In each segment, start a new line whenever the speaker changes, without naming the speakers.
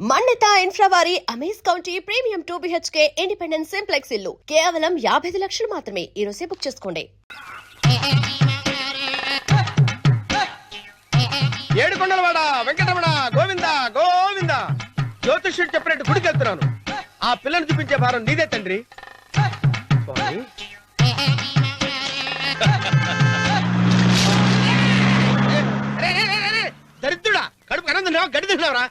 మన్నిత infra వారి amaze county premium 2 BHK independent simplex ఇల్లు కేవలం 55 లక్షలు మాత్రమే. ఈ రోజే బుక్ చేసుకోండి.
ఏడుకొండలవాడ వెంకటరమణ గోవింద గోవింద. జ్యోతిష్యుడు చెప్పినట్టు గుడికి వెళ్తున్నాను. ఆ పిల్లను చూపించే భారం నీదే తండ్రి. దరిద్రుడా, కడుపు అన్నం తిన్నావా గడి తిన్నావరా?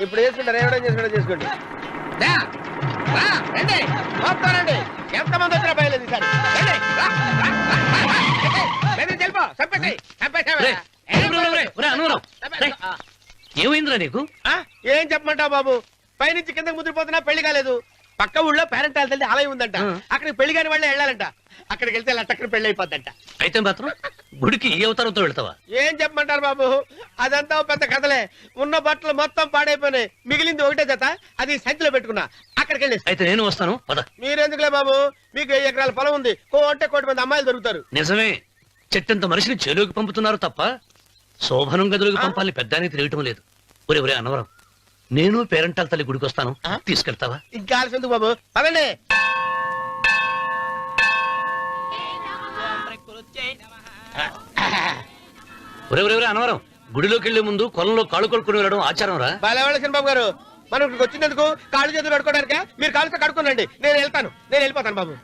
ఇప్పుడు చేసుకుంటారు, ఎవడో చేసుకుంటారు చేసుకోండి. రండి ఎంతమంది వచ్చినా బయలేదు
ఏమైందిరా నీకు?
ఏం చెప్పమంటావు బాబు, పైనుంచి కిందకి ముద్రపోతున్నా పెళ్లి కాలేదు. పక్క ఊళ్ళో పేరెంట్ తల్లి ఆలయం ఉందంట, అక్కడికి పెళ్లి కాని వాళ్ళే వెళ్ళాలంట. అక్కడికి వెళ్తే లట్టక్కన పెళ్లి అయిపోద్దంట.
అయితే మాత్రం గుడికి ఏ అవతారంతో వెళ్తావా?
ఏం చెప్పమంటారు బాబు, అదంతా పెద్ద కథలే. ఉన్న బట్టలు మొత్తం పాడైపోయినాయి, మిగిలింది ఒకటే జత, అది సంచిలో పెట్టుకున్నా. అక్కడికి వెళ్ళి
అయితే నేను వస్తాను పద.
మీరెందుకులే బాబు, మీకు 1 ఎకరాల పొలం ఉంది, కోటి మంది అమ్మాయిలు దొరుకుతారు.
నిజమే, చెట్టంత మనిషిని చేలోకి పంపుతున్నారు తప్ప శోభనం గదులకు పంపాలని పెద్దానికి తెలియటం లేదు. ఒరే ఒరే అన్నవరం, నేను పేరెంటాల తల్లి గుడికి వస్తాను, తీసుకెళ్తావా?
ఇంకా ఆలస్యం ఎందుకు బాబు, పదండి.
ఒరే ఒరే ఒరే అన్నవరం, గుడిలోకి వెళ్లే ముందు కొలంలో కాళ్ళు కొడుకుని వెళ్ళడం ఆచారం రా.
బాలవాళ్ళ బాబు గారు, మనం ఇక్కడికి వచ్చినందుకు కాళ్ళు చేతులు కడుక్కోవడానికా? మీరు కాళ్ళతో కడుక్కోనండి, నేను వెళ్తాను, నేను వెళ్ళిపోతాను బాబు.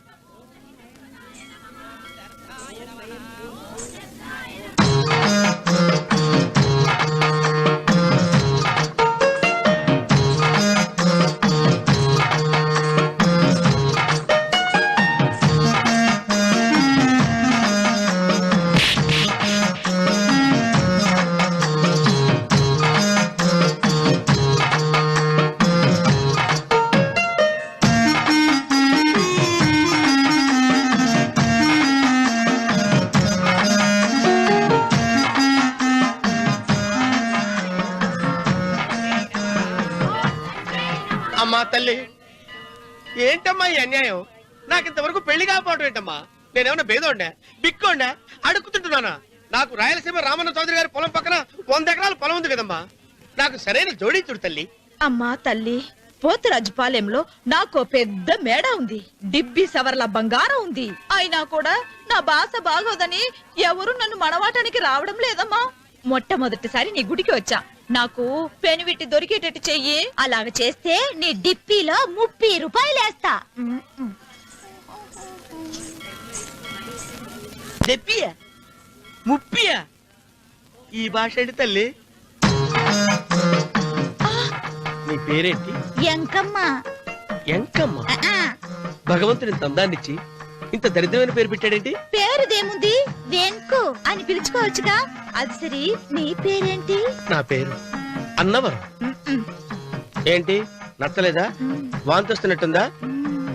అమ్మా తల్లి, ఏంటమ్మా ఈ అన్యాయం? నాకు ఇంతవరకు పెళ్లి కాకపోవడం ఏంటమ్మా? నేనేమన్నా బేదోండా, బిక్కోండా, అడుక్కుతుంటున్నానా? నాకు రాయలసీమ రామన్న చౌదరి గారి పొలం పక్కన 100 ఎకరాల పొలం ఉంది కదమ్మా. నాకు సరైన జోడించుడు తల్లి.
అమ్మా తల్లి, పోతురాజుపాలెంలో నాకు పెద్ద మేడ ఉంది, డిబ్బి సవర్ల బంగారం ఉంది. అయినా కూడా నా భాష బాగోదని ఎవరు నన్ను మనవాటానికి రావడం లేదమ్మా. మొట్టమొదటిసారి నీ గుడికి వచ్చా, నాకు పెనువిట్టి దొరికేటట్టు చెయ్యి. అలాగ చేస్తే నీ డిప్పీలో 30 రూపాయలు వేస్తా.
డెప్పియా 30? ఈ భాష ఏంటి తల్లి? నీ పేరేంటి?
ఎంకమ్మ.
ఎంకమ్మ? భగవంతుని ఇంత అందాన్నిచ్చి ఇంత దరిద్రమైన పేరు పెట్టాడేంటి?
పేరుదేముంది, వెంకు అని పిలుచుకోవచ్చుగా. అది సరి, నీ పేరేంటి?
నా పేరు అన్నవరం. ఏంటి నచ్చలేదా? వాంతి వస్తున్నట్టుందా?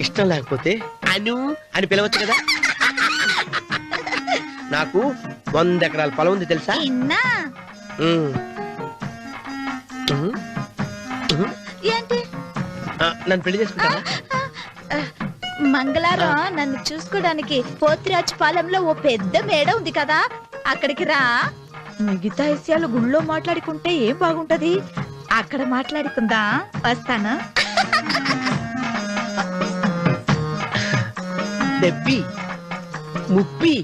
ఇష్టం లేకపోతే అను అని పిలవచ్చు కదా. నాకు 100 ఎకరాల పొలం ఉంది తెలుసా?
ఏంటి?
నన్ను పెళ్లి చేసుకుంటావా?
మంగళవారం నన్ను చూసుకోవడానికి పోతురాజుపాలెంలో ఓ పెద్ద మేడ ఉంది కదా, అక్కడికి రా. మిగతా విషయాలు గుళ్ళో మాట్లాడుకుంటే ఏం బాగుంటది, అక్కడ మాట్లాడుకుందా. వస్తాను.
డెబ్బి 30.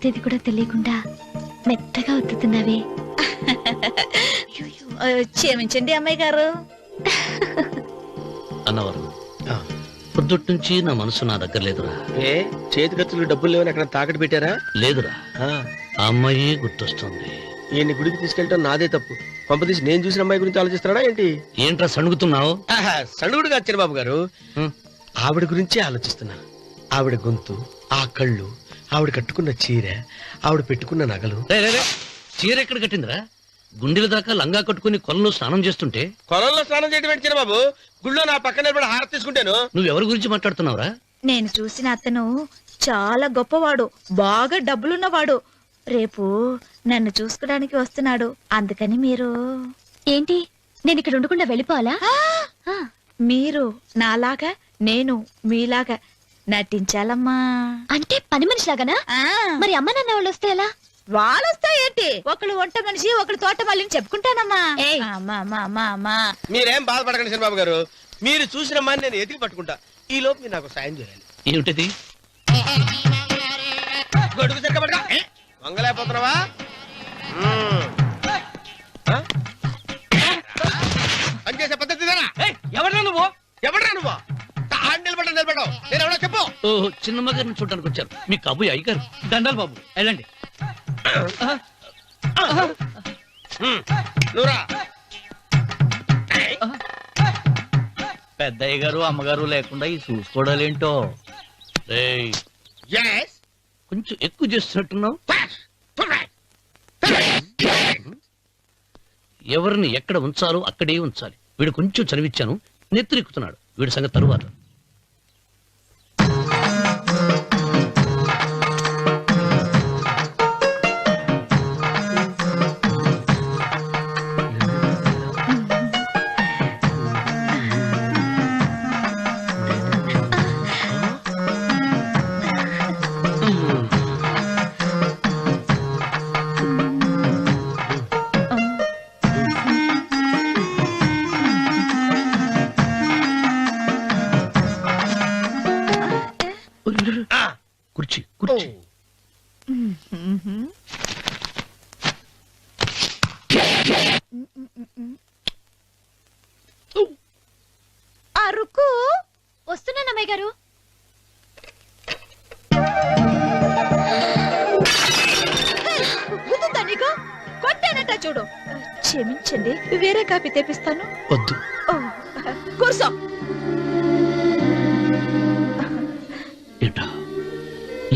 చేసేది కూడా తెలియకుండా మెత్తగా ఒత్తుతున్నావే.
క్షమించండి అమ్మాయి గారు.
అన్నవరం పొద్దుటి నుంచి నా మనసు నా దగ్గర లేదురా.
ఏ చేతి ఖర్చులు డబ్బులు లేవని ఎక్కడ తాకట్టు పెట్టారా?
లేదురా, ఆ అమ్మాయి గుర్తొస్తుంది.
ఈయన్ని గుడికి తీసుకెళ్ళటం నాదే తప్పు. పంపదీసి నేను చూసిన అమ్మాయి గురించి ఆలోచిస్తున్నాడా ఏంటి?
ఏంట్రా సణుగుతున్నావు?
సణుగుడుగా వచ్చారు బాబు గారు. ఆవిడ గురించే ఆలోచిస్తున్నా. ఆవిడ గొంతు, ఆ కళ్ళు, ఆవిడ కట్టుకున్న చీర, ఆవిడ పెట్టుకున్న నగలు.
చీర ఎక్కడ కట్టిందిరా? గుండెల దాకా లంగా కట్టుకుని కొలంలో స్నానం చేస్తుంటే.
కొలంలో స్నానం చేయడం ఏంటి బాబు? గుళ్ళో నా పక్కన నిలబడి హారతి తీసుకుంటాను.
నువ్వెవరి గురించి మాట్లాడుతున్నావురా?
నేను చూసిన అతను చాలా గొప్పవాడు, బాగా డబ్బులున్నవాడు. రేపు నన్ను చూసుకోడానికి వస్తున్నాడు. అందుకని మీరు
ఏంటి, నేను ఇక్కడ ఉండకుండా వెళ్ళిపోవాలా?
మీరు నాలాగా, నేను మీలాగా నటించాలమ్మా.
అంటే పని మనిషిలాగానా? మరి అమ్మ నాన్న వాళ్ళు వస్తే ఎలా?
వాళ్ళొస్తా ఏంటి? ఒకళ్ళు వంట మనిషి, ఒకళ్ళు తోట మళ్ళీ చెప్పుకుంటానమ్మా.
మీరేం బాధపడకండి చంద్రబాబు గారు. మీరు చూసిన అమ్మాయిని నేను ఎతికి పట్టుకుంటా. ఈ లోపు మీరు నాకు సాయం చేయాలి.
ఏమిటది?
గొడుగు చెక్కబడగా వంగలేకపోతున్నావా? పనిచేసే పద్ధతి
ఎవరా నువ్వు?
ఎవడరా నువ్వు? నిలబడ్డావు. నేను ఎవడో చెప్పు.
ఓ చిన్నమ్మ గారిని చూడడానికి వచ్చారు. మీ కబుయ్య అయ్యగారు. దండాలు బాబు, వెళ్ళండి.
నువ్వురా.
పెద్దయ్య గారు అమ్మగారు లేకుండా ఈ చూసుకోవడాలేంటో.
రేయ్,
Yes.
కొంచెం ఎక్కువ చేస్తున్నట్టున్నావు. ఎవరిని ఎక్కడ ఉంచాలో అక్కడే ఉంచాలి. వీడు కొంచెం చదివిచ్చాను, నెత్తురెక్కుతున్నాడు. వీడి సంగతి తరువాత. కుర్చీ కుర్చీ.
అరుకు
వస్తున్నాను అమ్మాయి గారు.
నీకు కొట్టేనట చూడు. క్షమించండి, వేరే కాపీ తెప్పిస్తాను.
వద్దు.
ఓ, కూర్చో.
ఏంటా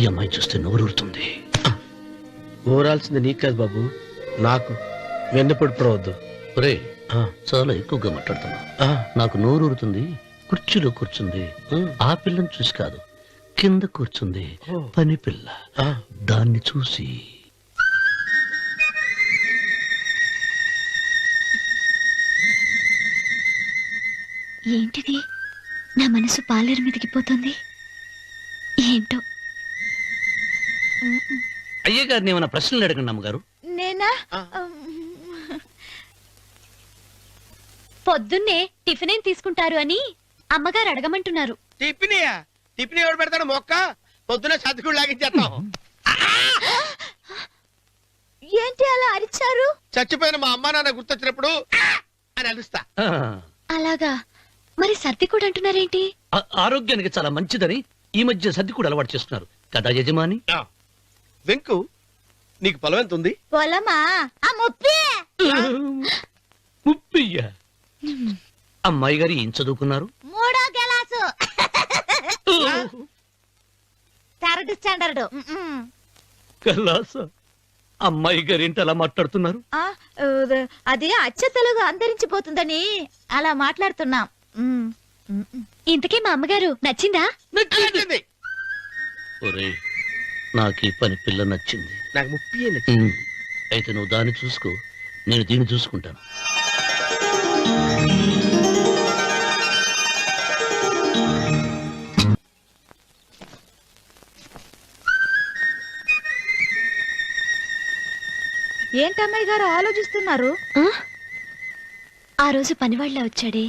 ఈ అమ్మాయి చూస్తే నోరూరుతుంది.
ఊరాల్సింది నీకు కాదు బాబు, నాకు. వెన్నపొడి పడవద్దు.
ఒరే, చాలా ఎక్కువగా మాట్లాడుతున్నా. నాకు నోరూరుతుంది. కుర్చీలో కూర్చుంది. ఆ పిల్లని చూసి కాదు, కింద కూర్చుంది పని పిల్ల. దాన్ని చూసి
ఏంటిది, నా మనసు పాలేరు మీదకి పోతుంది. ఏంటో.
అయ్య గారిని ఏమైనా ప్రశ్నలు అడగండి అమ్మగారు.
నేనా?
పొద్దున్నే టిఫిన్ ఏం తీసుకుంటారు అని అమ్మగారు అడగమంటున్నారు.
టిఫినియా? టిఫిన్ ఎవడు పెడతాడు? మొక్క పొద్దున సతుకుడు లాగించేస్తాం.
ఏంటి అలా అరిచారు?
చచ్చిపోయిన మా అమ్మా నాన్న గుర్తొచ్చినప్పుడు అని అలుస్తా.
అలాగా? మరి సర్ది కూడా అంటున్నారేంటి?
ఆరోగ్యానికి చాలా మంచిదని ఈ మధ్య సర్ది కూడా అలవాటు చేస్తున్నారు కదా యజమాని.
వెంకు, నీకు పొలం ఎంత ఉంది?
పొలమా?
ముప్పయ్య. అమ్మాయి గారు ఏం చదువుకున్నారు?
3వ క్లాసు, 3rd స్టాండర్డ్.
కలాస. అమ్మాయి గారు ఏంటి అలా మాట్లాడుతున్నారు?
అది అచ్చ తెలుగు అంతరించిపోతుందని అలా మాట్లాడుతున్నాం.
ఇంతకీ మా అమ్మగారు నచ్చిందా?
నచ్చింది.
ఒరే, నాకు ఈ పని పిల్ల నచ్చింది.
నాకు 30 నచ్చింది.
అయితే నువ్వు దాన్ని చూసుకో, నేను దీన్ని చూసుకుంటాను.
ఏంటమ్మాయి గారు ఆలోచిస్తున్నారు?
ఆ రోజు పనివాళ్ళ వచ్చాడే,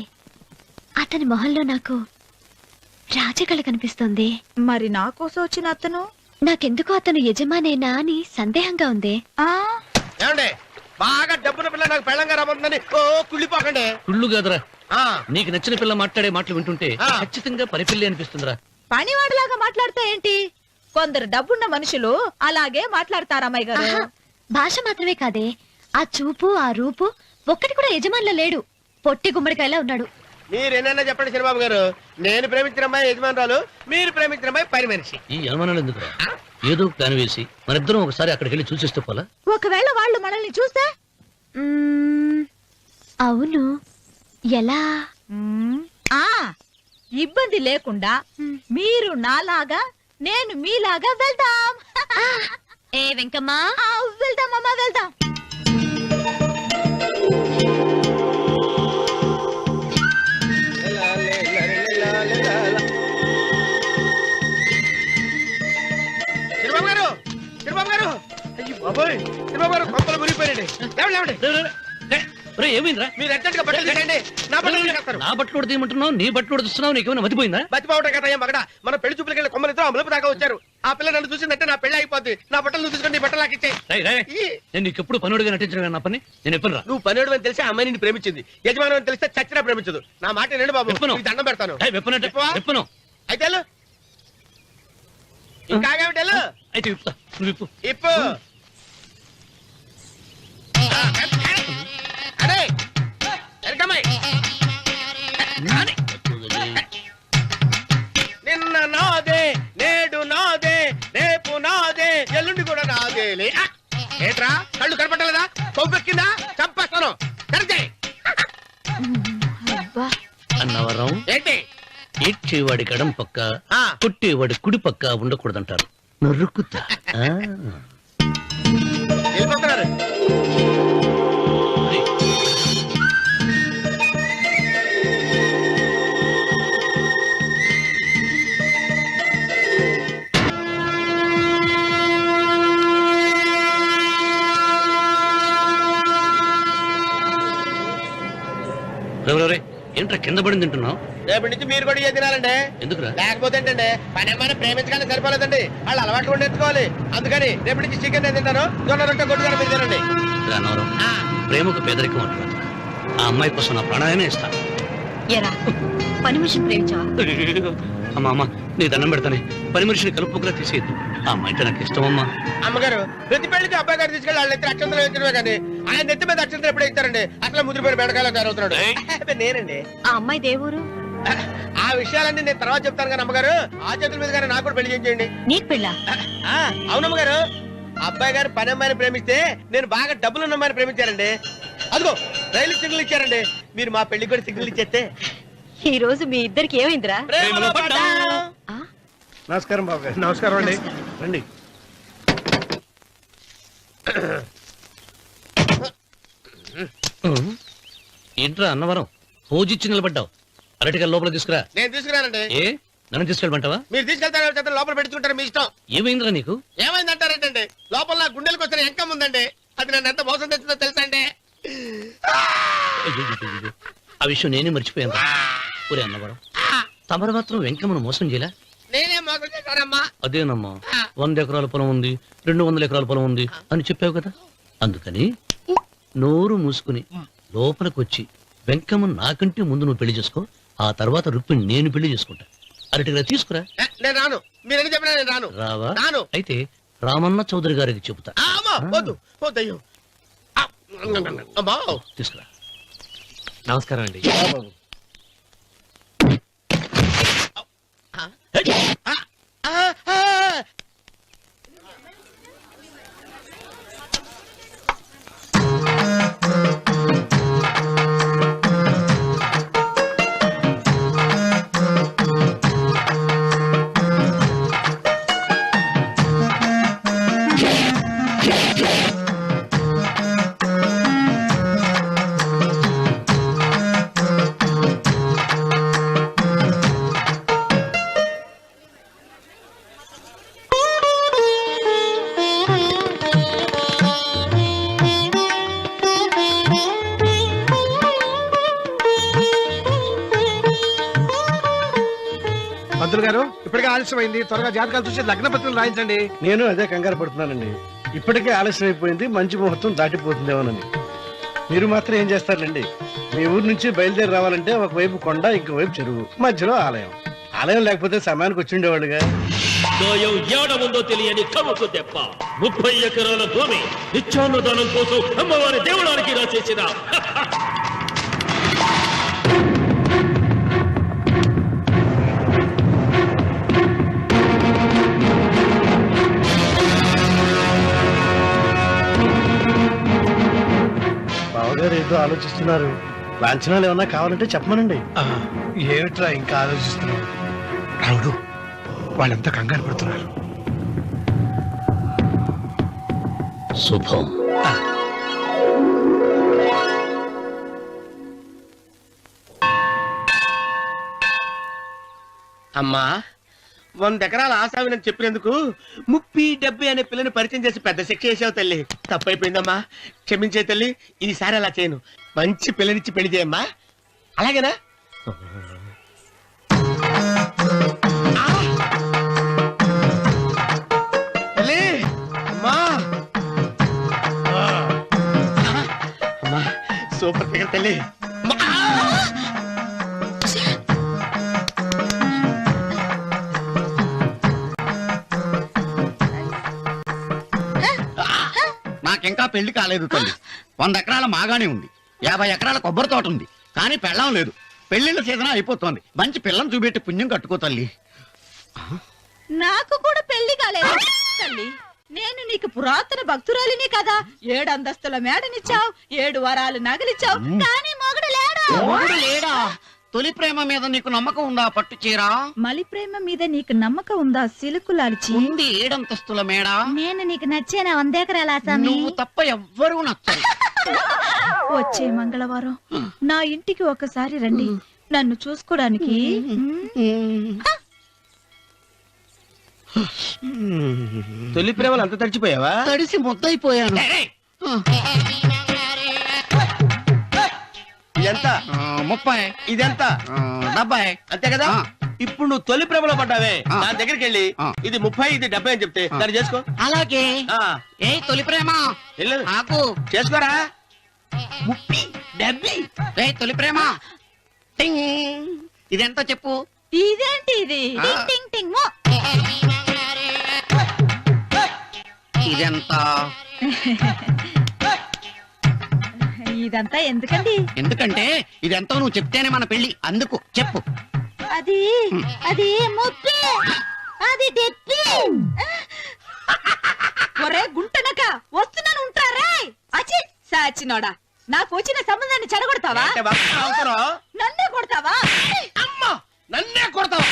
అతని మొహంలో నాకు రాజకళ కనిపిస్తోంది.
మరి నా కోసం వచ్చిన అతను?
నాకెందుకో అతను యజమానేనా అని సందేహంగా ఉంది.
ఆ
ఏమండి బాగా డబ్బున పిల్ల నాకు పెళ్ళంగా రమ్మందని ఓ కుళ్ళిపోకండి.
కుళ్ళు కాదురా,
ఆ,
నీకు నచ్చిన పిల్ల మాట్లాడే మాటలు వింటుంటే
ఆ.
ఖచ్చితంగా పరిపిల్లి అనిపిస్తుందిరా.
పనివాడిలాగా మాట్లాడతా ఏంటి? కొందరు డబ్బున్న మనుషులు అలాగే మాట్లాడతారు అమ్మాయి గారు.
ఆహా, భాష మాత్రమే కాదే, ఆ చూపు ఆ రూపు ఒక్కటి కూడా యజమానిలో లేడు. పొట్టి గుమ్మడికాయలా ఉన్నాడు.
మీరేనన్నా చెప్పండి చిరబాబు గారు, నేను ప్రేమించిన అమ్మాయి యజమానురాలు, మీరు ప్రేమించిన అమ్మాయి పని మనిషి.
ఈ అనుమానాలు ఎందుకురా? ఏదో ప్లాన్ వేసి మనిద్దరం ఒకసారి అక్కడికి వెళ్ళి చూసేస్తే పోలా?
ఒకవేళ వాళ్ళు మనల్ని చూస్తే
అవును, ఎలా?
ఆ ఇబ్బంది లేకుండా మీరు నాలాగా నేను మీలాగా వెళ్దాం.
ఏ వెంకమ్మా,
వెళ్దాం అమ్మా వెళ్దాం.
చిరబాబు గారు, చిరబాబు గారు, అయ్యో బాబోయ్, చిరబాబు గారు కొంపలు మునిగిపోయారండి. లేవండి, లేవండి.
ఏమైందిరా?
మీరు అర్జెంట్ గా బట్టలు తీసేయండి, నా బట్టలు తీసేస్తారు.
నా బట్టలు ఉడతీయమంటున్నావు, నీ బట్టలు ఉడుతున్నావు, నీకేమైనా మతిపోయిందా?
బతిపావట కదా ఏం మగడ, మన పెళ్లి చూపులకి వెళ్ళి కొమ్మలితో అమలుపు దాకా వచ్చారు. ఆ పిల్ల నన్ను చూసిందంటే నా పెళ్లి అయిపోద్ది. నా బట్టలు నువ్వు తీసుకొని నీ బట్టలు నాకు ఇచ్చేయి.
రేయ్, రేయ్, నేను నీకు ఎప్పుడు పనుడిగా నటించడం నా పని. నేను ఎప్పుడు రా?
నువ్వు పనివాడు అని తెలిసి ఆ అమ్మాయి నిన్ను ప్రేమించింది, యజమాని అని తెలిస్తే చచ్చినా ప్రేమించదు. నా మాట నేను బాబు,
విప్పను.
నీకు దండం పెడతాను.
విప్పనంటే
విప్పవా?
విప్పను.
అయితే వెళ్ళు. ఇంకా ఆగేమిటి వెళ్ళు.
అయితే విప్పుతా, నువ్వు విప్పు.
ఇప్పు. అరే ఎరకమ్మాయి. నిన్న నాదే, నేడు నాదే, రేపు నాదే, ఎల్లుండి కూడా నాదేలే. ఏట్రా కళ్ళు కనపట్టలేదా? కొవ్వెక్కిందా? చంపేస్తాను. కరెక్టే.
అన్నవరం
ఏంటి?
ఏడ్చేవాడి గడం పక్క,
ఆ.
కొట్టేవాడి కుడి పక్క ఉండకూడదంటారు. నరుకుతా. ఆ.
వెళ్ళిపోతున్నారు.
రే, ఏంట్రా కింద పడింది తింటున్నావు?
రేపటి నుంచి మీరు కూడా ఇదే తినాలండి.
ఎందుకురా?
లేకపోతే ఏంటండి, పని అమ్మాయిని ప్రేమించగానే సరిపోలేదండి, వాళ్ళు అలవాటు కూడా నేర్చుకోవాలి. అందుకని రేపటి నుంచి చికెన్ నేను తింటాను, జొన్న రొట్టె కొట్టుకొని మీరు తినండి.
రా అన్నవరం, ప్రేమకు పేదరికం అంటున్నా. ఆ అమ్మాయి కోసం నా ప్రాణాయనే ఇస్తాను.
ఎరా పని మనిషిని ప్రేమించావా?
అమ్మా అమ్మ, నీ దండం పెడతానే, పని మనిషిని కలుపుకులా తీసేయద్దు. ఆ అమ్మాయి అంటే నాకు ఇష్టం అమ్మా.
అమ్మగారు ప్రతి పెళ్లికి అబ్బాయి గారు తీసుకెళ్ళి వాళ్ళ ఎత్తి అక్షంతలు వేయించడమే కానీ ఆయన ఎత్తి మీద అక్షంతలు ఎప్పుడు ఇస్తారండి? అసలు ముదిరిపోయిన బెడకాయలు తయారవుతున్నాడు. అబ్బే, నేనండి.
ఆ అమ్మాయి దేవురు
ఆ విషయాలన్నీ నేను తర్వాత చెప్తాను కానీ అమ్మగారు, ఆ చేతుల మీద కానీ నాకు కూడా పెళ్లి చేయండి.
నీకు పెళ్ళా?
అవునమ్మగారు, అబ్బాయి గారు పని అమ్మాయిని ప్రేమిస్తే నేను బాగా డబ్బులు ఉన్న అమ్మాయిని ప్రేమించారండి. అదిగో రైలు సిగ్నల్ ఇచ్చారండి. మీరు మా పెళ్లికి కూడా సిగ్నల్ ఇచ్చేస్తే
ఈ రోజు మీ ఇద్దరికి ఏమైందిరా?
ప్రేమలో పడ్డాం.
నమస్కారం బాబు గారు. నమస్కారం అండి. రండి.
ఏంట్రా అన్నవరం, పూజిచ్చి నిలబడ్డావు? అరటిగా లోపల తీసుకురా.
నేను తీసుకురానండి.
ఏ నన్ను తీసుకెళ్ళమంటావా?
మీరు తీసుకెళ్తారు చేత లోపల పెట్టుకుంటారు, మీ ఇష్టం.
ఏమైందిరా నీకు?
ఏమైందంటారేంటండి? లోపల నా గుండెలకు వచ్చిన ఎంకం ఉందండి, అది నన్ను ఎంత మోసం తెచ్చిందో తెలుసా అండి?
అయ్యయ్యయ్యయ్యో, ఆ విషయం నేనే మర్చిపోయాను. ఒరే అన్నవరం, తమరు మాత్రం వెంకమ్మను మోసం చేయలే?
నేనే మోసం చేశానమ్మా.
అదేనమ్మా, 100 ఎకరాల పొలం ఉంది, 200 ఎకరాల పొలం ఉంది అని చెప్పావు కదా. అందుకని నోరు మూసుకుని లోపలికి వచ్చి వెంకమ్మ నాకంటే ముందు నువ్వు పెళ్లి చేసుకో, ఆ తర్వాత రుక్మిణి నేను పెళ్లి చేసుకుంటా. అరటిగా తీసుకురా.
నేను రాను. మీరని చెప్పినా నేను రాను.
రావా?
రాను.
అయితే రామన్న చౌదరి గారికి చెబుతా.
అమ్మా, వద్దు వద్దయ్యో. అమ్మా,
తీసుకురా.
నమస్కారం అండి.
పంతులు గారు ఇప్పటికే ఆలస్యమైంది, త్వరగా జాతకాలు చూసి లగ్న పత్రికలు రాయించండి. నేను అదే కంగారు పడుతున్నానండి. ఇప్పటికే ఆలస్యం అయిపోయింది, మంచి ముహూర్తం దాటిపోతుందేమోనని. మీరు మాత్రం ఏం చేస్తారండి? మీ ఊరు నుంచి బయలుదేరి రావాలంటే ఒకవైపు కొండ, ఇంకోవైపు చెరువు, మధ్యలో ఆలయం. ఆలయం లేకపోతే సమయానికి వచ్చి ఉండేవాళ్ళుగా.
దోయం ఏడముందో తెలియని కవుకు దెబ్బ 30 ఎకరాల భూమి నిత్యాన్నదానం కోసం అమ్మవారి దేవుడానికి రాసేసిన
బావగారు ఏదో ఆలోచిస్తున్నారు. లాంఛనాలు ఏమన్నా కావాలంటే చెప్పమనండి. ఏమిట్రా ఇంకా ఆలోచిస్తున్నావు? రావుడు, వాళ్ళంతా కంగారు పడుతున్నారు.
శుభం.
అమ్మా 100 ఎకరాల ఆశావినని చెప్పినందుకు 30-70 అనే పిల్లని పరిచయం చేసి పెద్ద శిక్ష చేసావు తల్లి. తప్పైపోయిందమ్మా, క్షమించే తల్లి. ఈసారి అలా చేయను. మంచి పిల్లనిచ్చి పెళ్లి చేయమ్మా. అలాగేనా? తల్లి, అమ్మా అమ్మా, సూపర్ ఫిగర్ తల్లి.
నాకింకా పెళ్లి కాలేదు తల్లి. 100 ఎకరాల మాగానే ఉంది, 50 ఎకరాల కొబ్బరి తోట ఉంది, కానీ పెళ్ళం లేదు. పెళ్లిళ్ళ సీజన్ అయిపోతోంది. మంచి పిల్లని చూపెట్టి పుణ్యం కట్టుకో తల్లి.
నాకు కూడా పెళ్లి కాలేదు తల్లి. నేను నీకు పురాతన భక్తురాలిని కదా. 7 అంతస్తుల మేడనిచ్చావు, 7 వరాలు నగలిచ్చావు, కానీ మొగుడు లేడు.
మొగుడు లేడా? తొలి ప్రేమ మీద నీకు నమ్మకం ఉందా? పట్టు చీరా.
మలి ప్రేమ మీద నీకు నమ్మకం ఉందా? సిలుకులాల్చి
ఉంది 7 అంతస్తుల మేడ.
నేను నీకు నచ్చేనా 100 ఎకరాల ఆసామి?
నువ్వు తప్ప ఎవ్వరూ నచ్చరు.
వచ్చే మంగళవారం నా ఇంటికి ఒకసారి రండి, నన్ను చూసుకోడానికి.
తొలి ప్రేమలు అంత తడిచిపోయావా?
తడిసి ముద్దయిపోయాను.
ఎంత?
30.
ఇదెంత?
70.
అంతే కదా. ఇప్పుడు నువ్వు తొలి ప్రేమలో పడ్డావే, దాని దగ్గరికి వెళ్ళి ఇది 30 ఇది 70 అని చెప్తే దాన్ని చేసుకో.
అలాగే. ఏ తొలి ప్రేమ
వెళ్ళు,
నాకు
చేసుకోరా. 30 70.
ఏ తొలి ప్రేమ టింగ్. ఇదెంత చెప్పు?
ఇదేంటి ఇది? టింగ్ టింగ్ టింగ్ మో.
ఇదెంత?
ఇదంతా ఎందుకండి?
ఎందుకంటే ఇదెంతో నువ్వు చెప్తేనే మన పెళ్లి. అందుకు చెప్పు.
అది అది ముప్పి, అది డెప్పి. ఒరే గుంటనక, వస్తున్నాను ఉంటారే. అచి సాచినోడా, నాకు వచ్చిన సంబంధాన్ని చెడగొడతావా?
అంటే బాగా అవసరం.
నన్నే కొడతావా?
అమ్మా, నన్నే కొడతావా?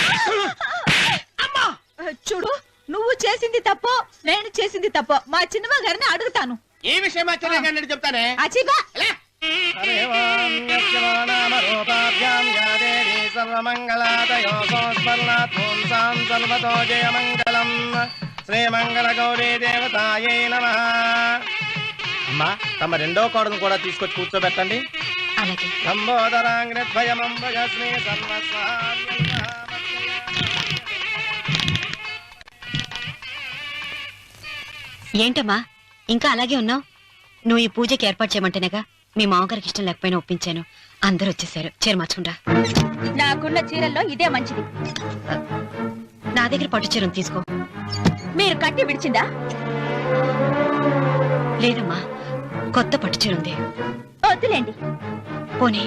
అమ్మా,
చూడు, నువ్వు చేసింది తప్పో, నేను చేసింది తప్పో మా చిన్నమ్మ గారిని అడుగుతాను.
ఈ విషయం ఆశ్చర్యంగా చెప్తానే.
అచిబా
శ్రీమంగళ గౌరీ దేవతాయై నమః. అమ్మా, తమ రెండో కోడను కూడా తీసుకొచ్చి కూర్చోబెట్టండి.
అలాగే.
లంబోదరాంగ్రద్వయమంబగస్మి
ఏంటమ్మా ఇంకా అలాగే ఉన్నావు? నువ్వు ఈ పూజకి ఏర్పాటు చేయమంటేనేగా మీ మామగారికి ఇష్టం లేకపోయినా ఒప్పించాను. అందరూ వచ్చేసారు. చీర మార్చుకుంటా.
నాకున్న చీరల్లో ఇదే మంచిది.
నా దగ్గర పట్టు చీరను తీసుకో.
మీరు కట్టి విడిచిందా?
లేదమ్మా, కొత్త పట్టు చీర ఉంది.
వద్దులేండి.
పోనీ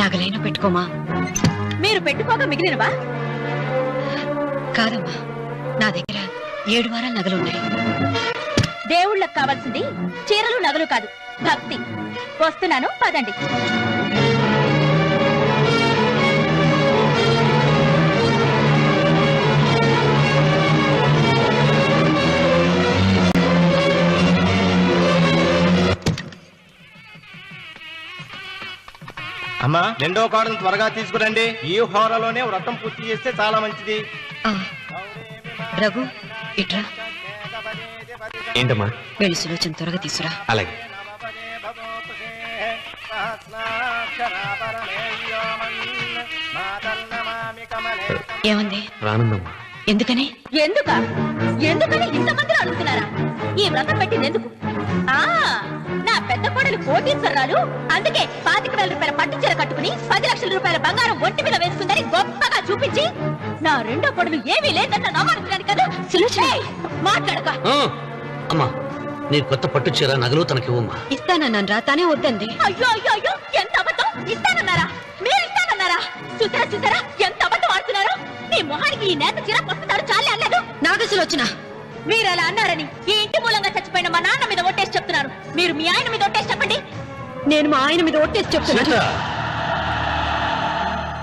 నాగలైనా పెట్టుకోమా?
మీరు పెట్టుకోక మిగిలినవా?
కాదమ్మా, నా దగ్గర 7 వారాల నగలున్నాయి.
దేవుళ్ళకి కావాల్సింది చీరలు నగలు కాదు, భక్తి. వస్తున్నాను, పదండి.
అమ్మా, రెండో కోడను త్వరగా తీసుకురండి. ఈ హోరలోనే వ్రతం పూర్తి చేస్తే చాలా మంచిది.
రఘు, ఇట్రా.
ఏంటమ్మా?
వెళ్ళి సులోచన త్వరగా తీసురా.
అలాగే.
సహస్రాక్షరా పరమేయోమన్ మాతర్నమామి కమల
ఏమంది?
రానుందమ్మా.
ఎందుకని?
ఎందుకని ఇంతమంది అడుగుతున్నారా? ఈ వ్రతం పెట్టింది ఎందుకు? నా పెద్ద కోడలు కోటీశ్వరరాలు, అందుకే 25,000 రూపాయల పట్టు చీర కట్టుకుని 10 లక్షల రూపాయల బంగారం ఒంటి మీద వేసుకుందని గొప్పగా చూపించి, నా రెండో కోడలు ఏమీ లేదన్న నమ్మకానికి కదా. మాట్లాడక.
అమ్మా, నీ కొత్త పట్టు చీర నగలు తనకివ్వమ్మా.
ఇస్తానన్నాను రా, తానే వద్దండి.
అయ్యో అయ్యో అయ్యో, ఎంత అబద్ధం! ఇస్తానన్నారా? మీరు ఇస్తానన్నారా? చూసారా ఎంత అబద్ధం ఆడుతున్నారు? మీ మొహానికి ఈ నేత చీర వస్తున్నాడు చాలే అన్నాడు.
నాగసులోచన,
మీరు అలా అన్నారని ఈ ఇంటి మూలంగా చచ్చిపోయిన మా నాన్న మీద ఒట్టేసి చెప్తున్నారు. మీరు మీ ఆయన మీద ఒట్టేసి చెప్పండి.
నేను మా ఆయన మీద ఒట్టేసి చెప్తున్నాను.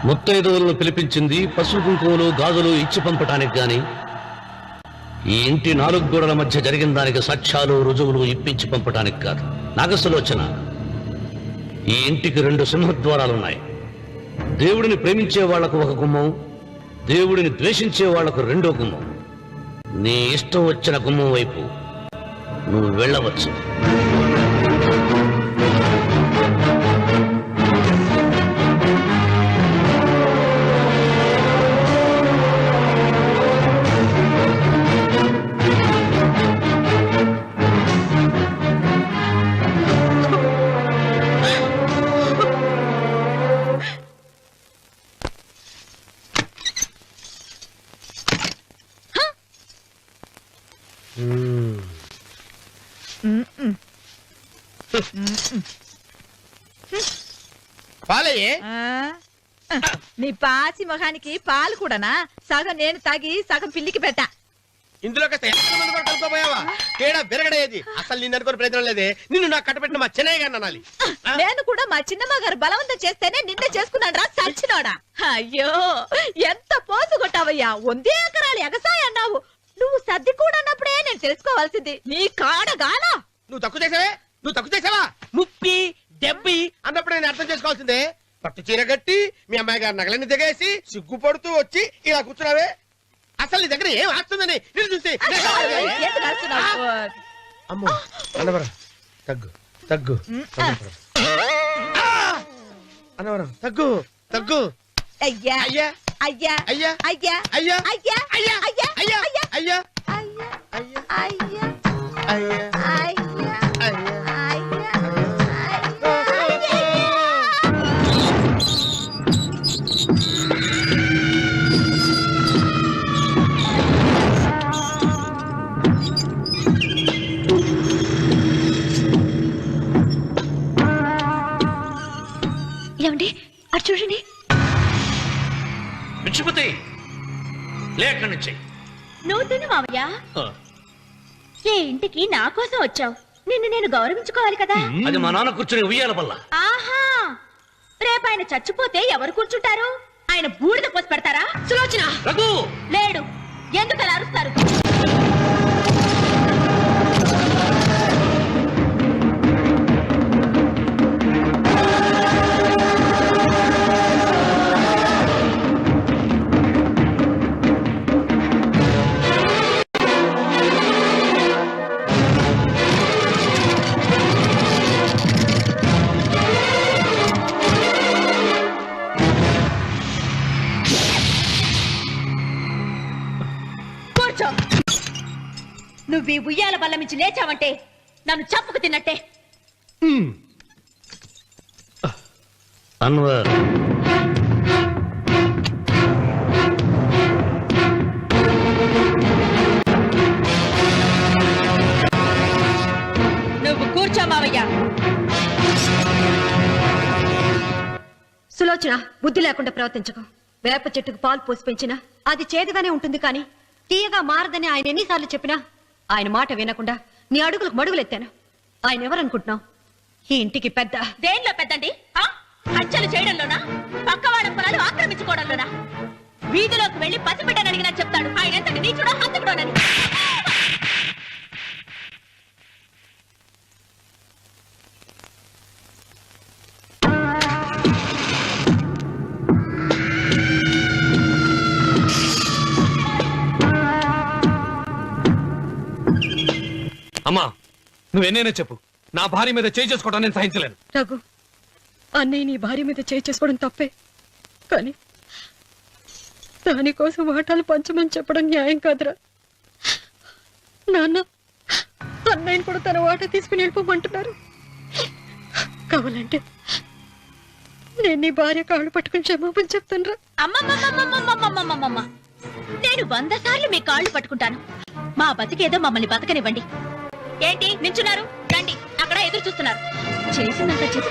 ముత్తైదువులను పిలిపించింది పసుపు కుంకుమలు గాజులు ఇచ్చి పంపటానికి గాని, ఈ ఇంటి 4 గోడల మధ్య జరిగిన దానికి సాక్ష్యాలు రుజువులు ఇప్పించి పంపటానికి కాదు. నాగసులోచన, ఈ ఇంటికి 2 సింహద్వారాలున్నాయి. దేవుడిని ప్రేమించే వాళ్లకు ఒక గుమ్మం, దేవుడిని ద్వేషించే వాళ్లకు 2వ గుమ్మం. నీ ఇష్టం వచ్చిన గుమ్మం వైపు నువ్వు వెళ్ళవచ్చు.
పాలయ్యే.
నీ పాసి మొహానికి పాలు కూడానా? సగం నేను తాగి సగం పిల్లికి పెట్టా.
ఇందులో కాస్త ఎంత మంది కూడా కలుపుకోపోయావా? తేడా బెరగడేది. అసలు నిన్ను అనుకునే ప్రయత్నం లేదే. నిన్ను నాకు కట్టబెట్టిన మా చెన్నయ్య గారిని అనాలి.
నేను కూడా మా చిన్నమ్మ గారు బలవంతం చేస్తేనే నిన్న చేసుకున్నాను రా సచ్చినోడా. అయ్యో, ఎంత పోసు కొట్టావయ్యా! 100 ఎకరాలు ఎగసాయ అన్నావు. నువ్వు సర్ది కూడా అన్నప్పుడే నేను తెలుసుకోవాల్సింది. నీ కాడగానా?
నువ్వు తక్కువ చేసావా? ముప్పి దెబ్బి అన్నప్పుడు నేను అర్థం చేసుకోవాల్సిందే. పట్టు చీర కట్టి మీ అమ్మాయి గారు నగలన్నీ దిగేసి సిగ్గుపడుతూ వచ్చి ఇలా కూర్చున్నావే. అసలు నీ దగ్గర ఏం ఆస్తుందని నేను చూసి.
ఎందుకు అరుస్తున్నావు?
అమ్మో అన్నవరం తగ్గు తగ్గు. అన్నవరం తగ్గు తగ్గు.
అయ్యా
అయ్యా
అయ్యా
అయ్యా
అయ్యా
అయ్యా
అయ్యా
అయ్యా
అయ్యా
అయ్యా
అయ్యా
అయ్యా
అయ్యా
అయ్యా
అయ్యా
అయ్యా
ఏమండి అటు చూడండి.
పిచ్చిపోతే లేక్కడి నుంచి.
నువ్వు తిను మావయ్య. ఏ ఇంటికి నా కోసం వచ్చావు, నిన్ను నేను గౌరవించుకోవాలి కదా.
అది మా నాన్న కూర్చుని ఉయ్యాల వల్ల.
ఆహా, రేపు ఆయన చచ్చిపోతే ఎవరు కూర్చుంటారు? ఆయన బూడిద పోసి పెడతారా? సులోచన
రఘు
లేడు. ఎందుకు అలా అరుస్తారు? నువ్వు ఈ ఉయ్యాల బల్ల మించి లేచావంటే నన్ను చప్పుకు తిన్నట్టే.
అన్వర్,
నువ్వు కూర్చో మావయ్య.
సులోచన, బుద్ధి లేకుండా ప్రవర్తించకు. వేప చెట్టుకు పాలు పోసి పెంచినా అది చేదుగానే ఉంటుంది, కానీ తీయగా మారదని ఆయన ఎన్నిసార్లు చెప్పినా ఆయన మాట వినకుండా నీ అడుగులకు మడుగులెత్తాను. ఆయన ఎవరనుకుంటున్నావు? ఈ ఇంటికి పెద్ద.
దేనిలో పెద్దండి? హత్యలు చేయడంలోనా? పక్కవాడ పొలాలు ఆక్రమించుకోవడంలోనా? వీధిలోకి వెళ్లి పసిబిడ్డని అడిగినా చెప్తాడు ఆయన ఎంతటి నీచుడో హంతకుడోనని.
అమ్మా, నువ్వెన్నైనా చెప్పు, నా భార్య మీద చేయి చేసుకోవడం నేను సహించలేను.
రఘు, అన్నయ్య నీ భార్య మీద చేయి చేసుకోవడం తప్పే, కానీ దానికోసం వాటాలు పంచమని చెప్పడం న్యాయం కాదురా. నాన్న అన్నయ్యని కూడా తన వాటా తీసుకుని వెళ్ళిపోమంటున్నారు. కావాలంటే నేను నీ భార్య కాళ్ళు పట్టుకుని క్షమాపణ చెప్తాను.
అమ్మమ్మమ్మమ్మమ్మమ్మమ్మమ్మమ్మ నేను 100 సార్లు మీ కాళ్ళు పట్టుకుంటాను. మా బతికేదో మమ్మల్ని బతకనివ్వండి. ఏంటి నించున్నారు? రండి, అక్కడ ఎదురు చూస్తున్నారు. చేసిందంత చేసి